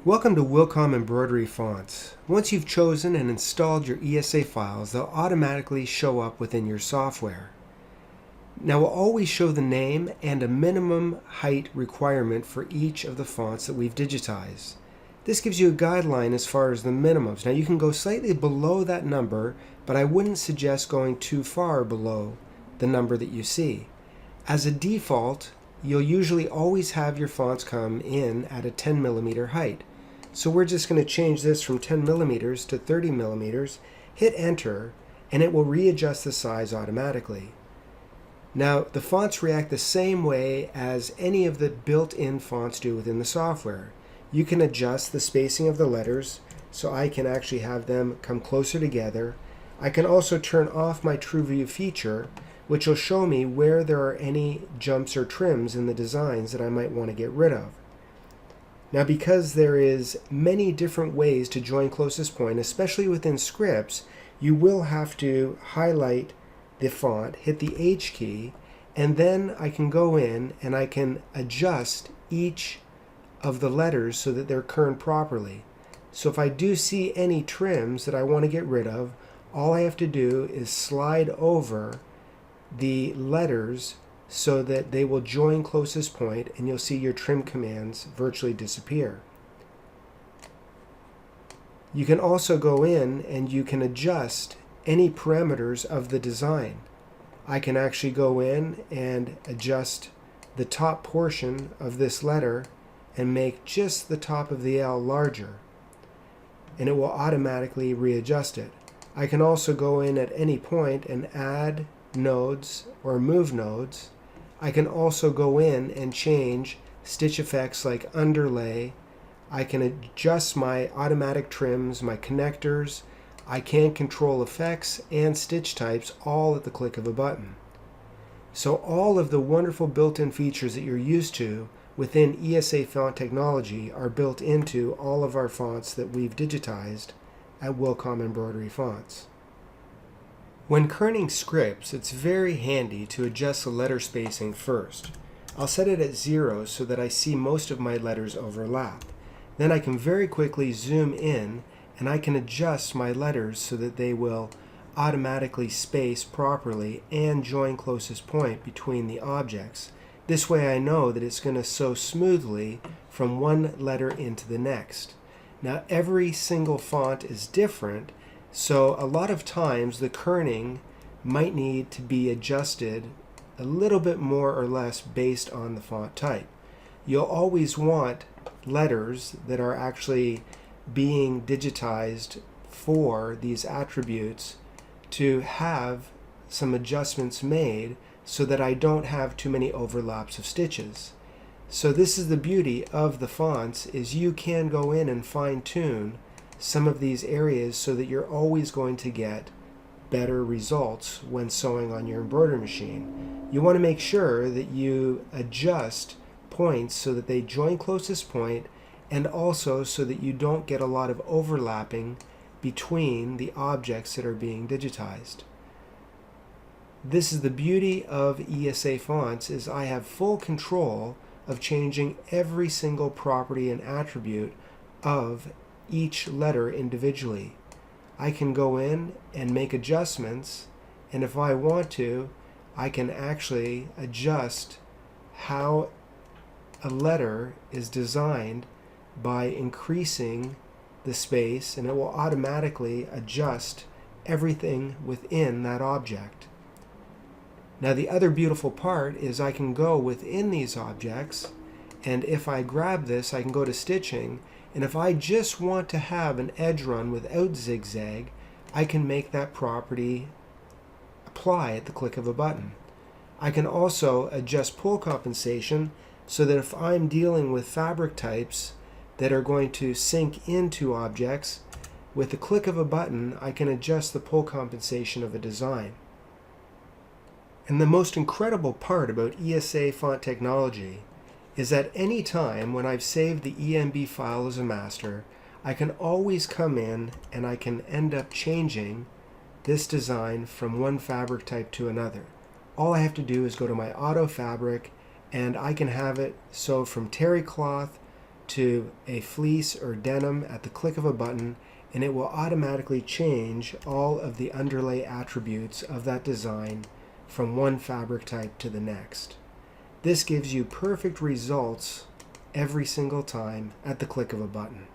Welcome to Wilcom Embroidery Fonts. Once you've chosen and installed your ESA files, they'll automatically show up within your software. Now we'll always show the name and a minimum height requirement for each of the fonts that we've digitized. This gives you a guideline as far as the minimums. Now you can go slightly below that number, but I wouldn't suggest going too far below the number that you see. As a default, you'll usually always have your fonts come in at a 10 millimeter height. So we're just going to change this from 10 millimeters to 30 millimeters, hit enter, and it will readjust the size automatically. Now the fonts react the same way as any of the built-in fonts do within the software. You can adjust the spacing of the letters so I can actually have them come closer together. I can also turn off my True View feature, which will show me where there are any jumps or trims in the designs that I might want to get rid of. Now because there is many different ways to join closest point, especially within scripts, you will have to highlight the font, hit the H key, and then I can go in and I can adjust each of the letters so that they're kerned properly. So if I do see any trims that I want to get rid of, all I have to do is slide over the letters so that they will join closest point, and you'll see your trim commands virtually disappear. You can also go in and you can adjust any parameters of the design. I can actually go in and adjust the top portion of this letter and make just the top of the L larger, and it will automatically readjust it. I can also go in at any point and add nodes or move nodes. I can also go in and change stitch effects like underlay. I can adjust my automatic trims, my connectors. I can control effects and stitch types all at the click of a button. So all of the wonderful built-in features that you're used to within ESA font technology are built into all of our fonts that we've digitized at Wilcom Embroidery Fonts. When kerning scripts, it's very handy to adjust the letter spacing first. I'll set it at 0 so that I see most of my letters overlap. Then I can very quickly zoom in and I can adjust my letters so that they will automatically space properly and join closest point between the objects. This way I know that it's going to sew smoothly from one letter into the next. Now every single font is different, so a lot of times the kerning might need to be adjusted a little bit more or less based on the font type. You'll always want letters that are actually being digitized for these attributes to have some adjustments made so that I don't have too many overlaps of stitches. So this is the beauty of the fonts, is you can go in and fine-tune some of these areas so that you're always going to get better results when sewing on your embroidery machine. You want to make sure that you adjust points so that they join closest point, and also so that you don't get a lot of overlapping between the objects that are being digitized. This is the beauty of ESA fonts, is I have full control of changing every single property and attribute of each letter individually. I can go in and make adjustments, and if I want to, I can actually adjust how a letter is designed by increasing the space, and it will automatically adjust everything within that object. Now the other beautiful part is I can go within these objects, and if I grab this, I can go to stitching, and if I just want to have an edge run without zigzag, I can make that property apply at the click of a button. I can also adjust pull compensation so that if I'm dealing with fabric types that are going to sink into objects, with the click of a button I can adjust the pull compensation of a design. And the most incredible part about ESA font technology is that any time when I've saved the EMB file as a master, I can always come in and I can end up changing this design from one fabric type to another. All I have to do is go to my auto fabric, and I can have it sew from terry cloth to a fleece or denim at the click of a button, and it will automatically change all of the underlay attributes of that design from one fabric type to the next. This gives you perfect results every single time at the click of a button.